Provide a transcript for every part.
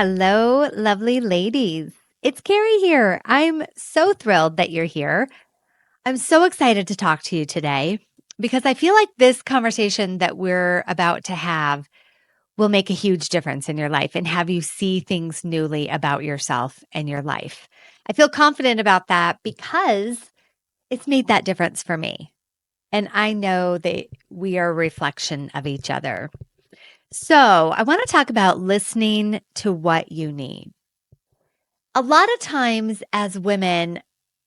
Hello, lovely ladies. It's Keri here. I'm so thrilled that you're here. I'm so excited to talk to you today because I feel like this conversation that we're about to have will make a huge difference in your life and have you see things newly about yourself and your life. I feel confident about that because it's made that difference for me. And I know that we are a reflection of each other. So, I want to talk about listening to what you need. A lot of times as women,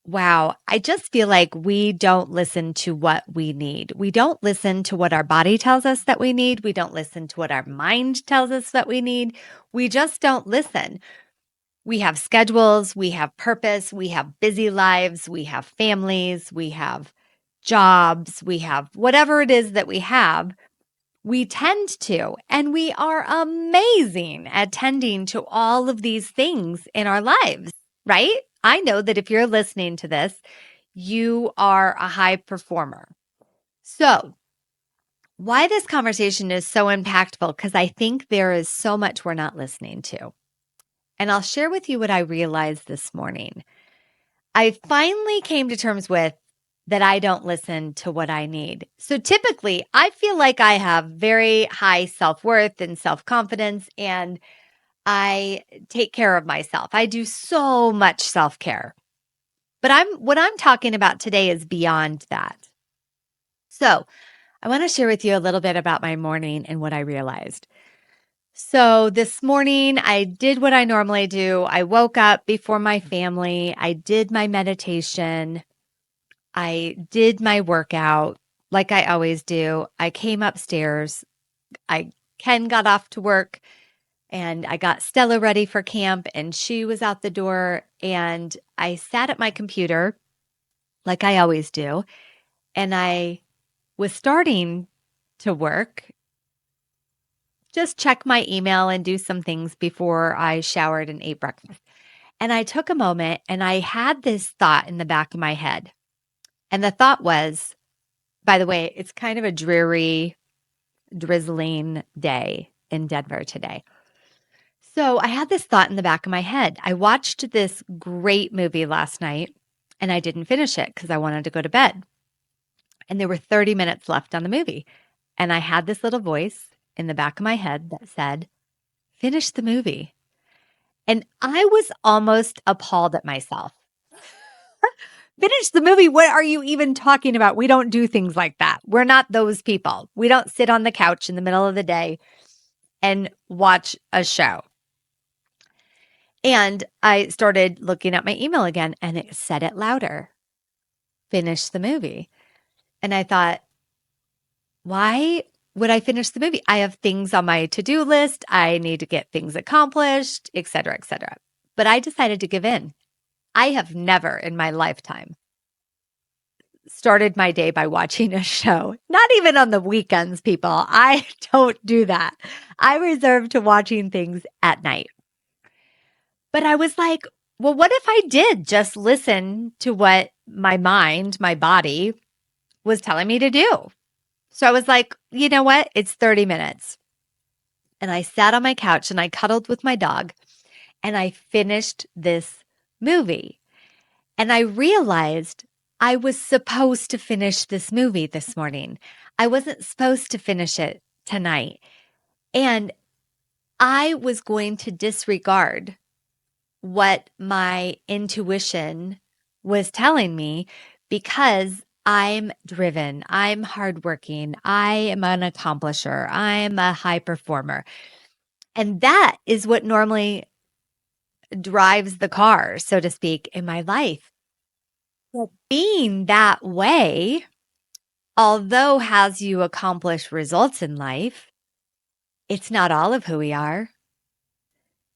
wow, I just feel like we don't listen to what we need. We don't listen to what our body tells us that we need. We don't listen to what our mind tells us that we need. We just don't listen. We have schedules, we have purpose, we have busy lives, we have families, we have jobs, we have whatever it is that we have. We tend to, and we are amazing at tending to all of these things in our lives, right? I know that if you're listening to this, you are a high performer. So, why this conversation is so impactful, because I think there is so much we're not listening to. And I'll share with you what I realized this morning. I finally came to terms with that I don't listen to what I need. So typically, I feel like I have very high self worth and self confidence, and I take care of myself. I do so much self care. But what I'm talking about today is beyond that. So I want to share with you a little bit about my morning and what I realized. So this morning, I did what I normally do. I woke up before my family. I did my meditation. I did my workout like I always do. I came upstairs. Ken got off to work and I got Stella ready for camp and she was out the door and I sat at my computer like I always do. And I was starting to work, just check my email and do some things before I showered and ate breakfast. And I took a moment and I had this thought in the back of my head. And the thought was, by the way, it's kind of a dreary, drizzling day in Denver today. So I had this thought in the back of my head. I watched this great movie last night and I didn't finish it because I wanted to go to bed. And there were 30 minutes left on the movie. And I had this little voice in the back of my head that said, finish the movie. And I was almost appalled at myself. Finish the movie. What are you even talking about? We don't do things like that. We're not those people. We don't sit on the couch in the middle of the day and watch a show. And I started looking at my email again and it said it louder. Finish the movie. And I thought, why would I finish the movie? I have things on my to-do list. I need to get things accomplished, et cetera, et cetera. But I decided to give in. I have never in my lifetime started my day by watching a show. Not even on the weekends, people. I don't do that. I reserve to watching things at night. But I was like, well, what if I did just listen to what my mind, my body was telling me to do? So I was like, you know what? It's 30 minutes. And I sat on my couch and I cuddled with my dog and I finished this movie. And I realized I was supposed to finish this movie this morning. I wasn't supposed to finish it tonight. And I was going to disregard what my intuition was telling me because I'm driven, I'm hardworking, I am an accomplisher, I'm a high performer. And that is what normally drives the car, so to speak, in my life. But being that way, although has you accomplish results in life, it's not all of who we are.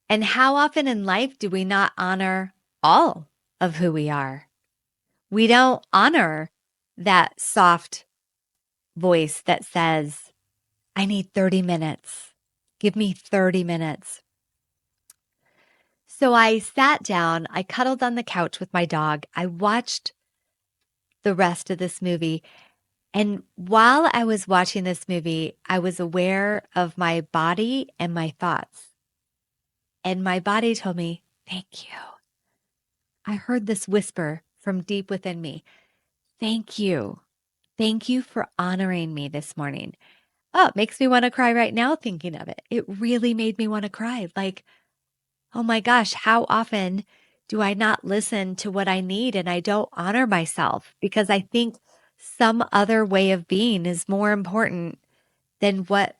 And how often in life do we not honor all of who we are? We don't honor that soft voice that says, I need 30 minutes. Give me 30 minutes. So I sat down, I cuddled on the couch with my dog. I watched the rest of this movie. And while I was watching this movie, I was aware of my body and my thoughts. And my body told me, thank you. I heard this whisper from deep within me. Thank you. Thank you for honoring me this morning. Oh, it makes me want to cry right now thinking of it. It really made me want to cry. Like, oh my gosh, how often do I not listen to what I need and I don't honor myself because I think some other way of being is more important than what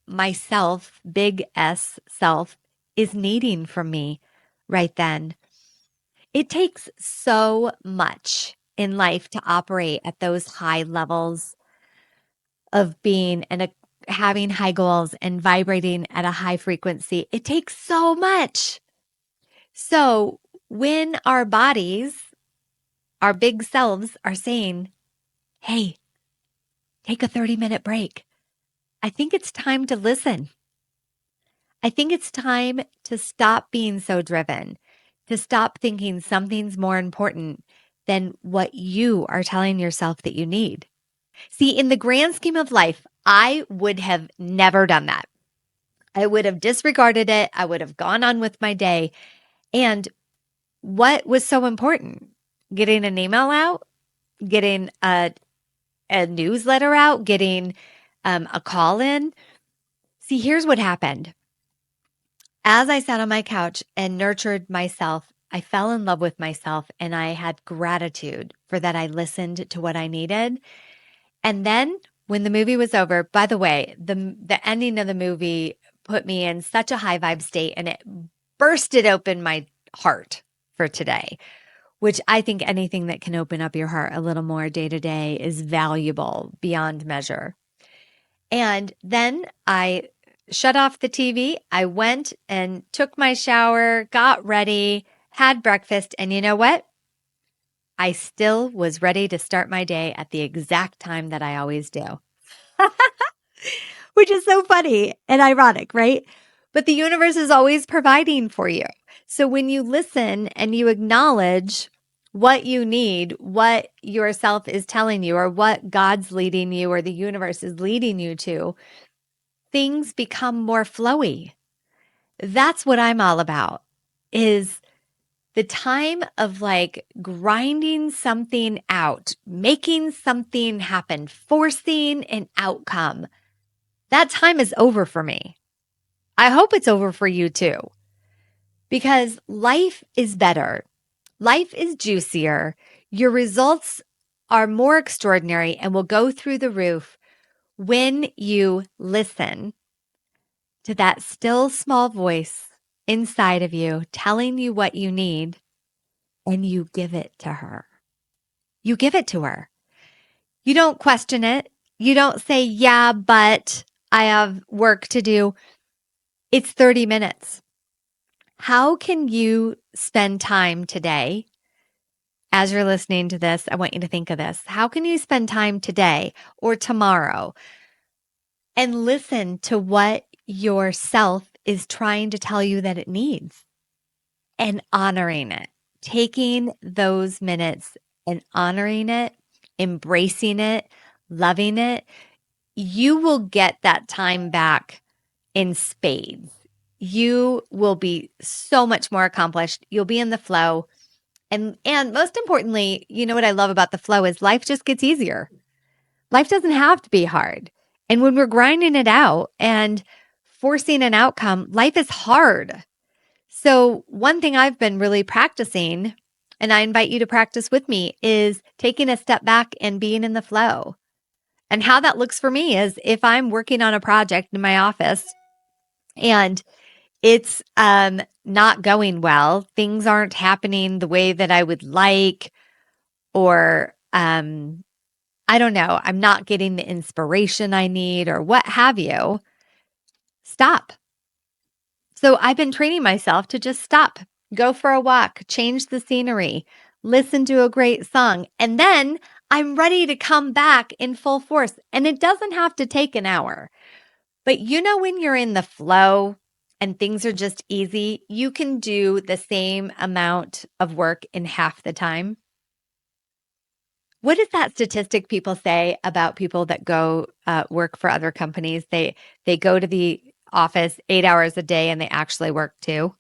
myself, big S self, is needing from me right then. It takes so much in life to operate at those high levels of being and having high goals and vibrating at a high frequency. It takes so much. So when our bodies, our big selves are saying, hey, take a 30-minute break, I think it's time to listen. I think it's time to stop being so driven, to stop thinking something's more important than what you are telling yourself that you need. See, in the grand scheme of life, I would have never done that. I would have disregarded it. I would have gone on with my day. And what was so important? Getting an email out, getting a newsletter out, getting a call in. See, here's what happened. As I sat on my couch and nurtured myself, I fell in love with myself and I had gratitude for that. I listened to what I needed. And then when the movie was over, by the way, the ending of the movie put me in such a high vibe state and it bursted open my heart for today, which I think anything that can open up your heart a little more day to day is valuable beyond measure. And then I shut off the TV. I went and took my shower, got ready, had breakfast. And you know what? I still was ready to start my day at the exact time that I always do, which is so funny and ironic, right? But the universe is always providing for you. So when you listen and you acknowledge what you need, what yourself is telling you, or what God's leading you, or the universe is leading you to, things become more flowy. That's what I'm all about, is the time of like grinding something out, making something happen, forcing an outcome. That time is over for me. I hope it's over for you too, because life is better. Life is juicier. Your results are more extraordinary and will go through the roof when you listen to that still small voice inside of you telling you what you need and you give it to her. You give it to her. You don't question it. You don't say, yeah, but I have work to do. It's 30 minutes. How can you spend time today? As you're listening to this, I want you to think of this. How can you spend time today or tomorrow and listen to what yourself is trying to tell you that it needs and honoring it? Taking those minutes and honoring it, embracing it, loving it, you will get that time back in spades. You will be so much more accomplished. You'll be in the flow. And most importantly, you know what I love about the flow is life just gets easier. Life doesn't have to be hard. And when we're grinding it out and forcing an outcome, life is hard. So, one thing I've been really practicing, and I invite you to practice with me, is taking a step back and being in the flow. And how that looks for me is if I'm working on a project in my office and it's not going well, things aren't happening the way that I would like, or I don't know, I'm not getting the inspiration I need, or what have you, stop. So I've been training myself to just stop, go for a walk, change the scenery, listen to a great song, and then I'm ready to come back in full force. And it doesn't have to take an hour. But you know, when you're in the flow and things are just easy, you can do the same amount of work in half the time. What is that statistic people say about people that go work for other companies? They go to the office 8 hours a day and they actually work too,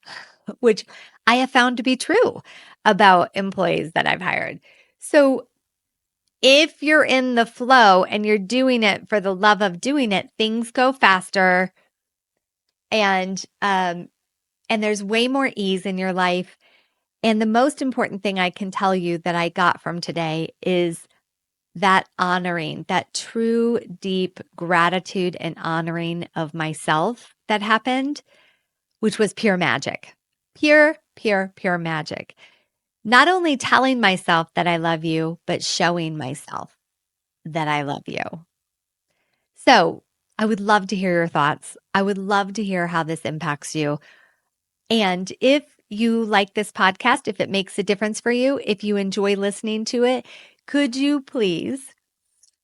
which I have found to be true about employees that I've hired. So if you're in the flow and you're doing it for the love of doing it, things go faster and there's way more ease in your life. And the most important thing I can tell you that I got from today is that honoring, that true, deep gratitude and honoring of myself that happened, which was pure magic. Pure, pure, pure magic. Not only telling myself that I love you, but showing myself that I love you. So I would love to hear your thoughts. I would love to hear how this impacts you. And if you like this podcast, if it makes a difference for you, if you enjoy listening to it, could you please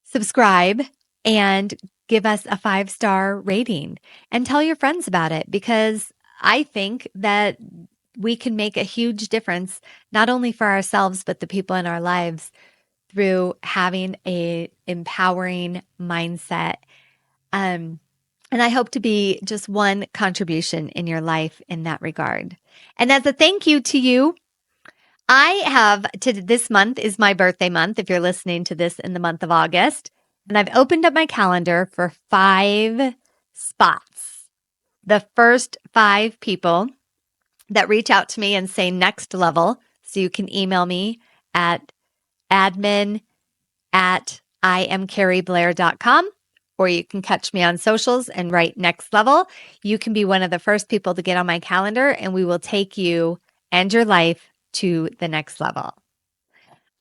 subscribe and give us a 5-star rating and tell your friends about it? Because I think that we can make a huge difference, not only for ourselves, but the people in our lives through having a empowering mindset. Um, and I hope to be just one contribution in your life in that regard. And as a thank you to you, I have this month is my birthday month. If you're listening to this in the month of August, and I've opened up my calendar for 5 spots. The first 5 people that reach out to me and say next level. So you can email me at admin@IamKeriBlair.com, or you can catch me on socials and write next level. You can be one of the first people to get on my calendar, and we will take you and your life to the next level.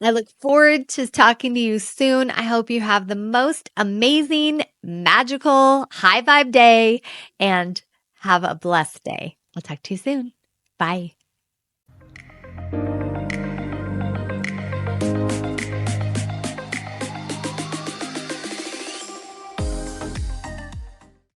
I look forward to talking to you soon. I hope you have the most amazing, magical, high vibe day and have a blessed day. I'll talk to you soon. Bye.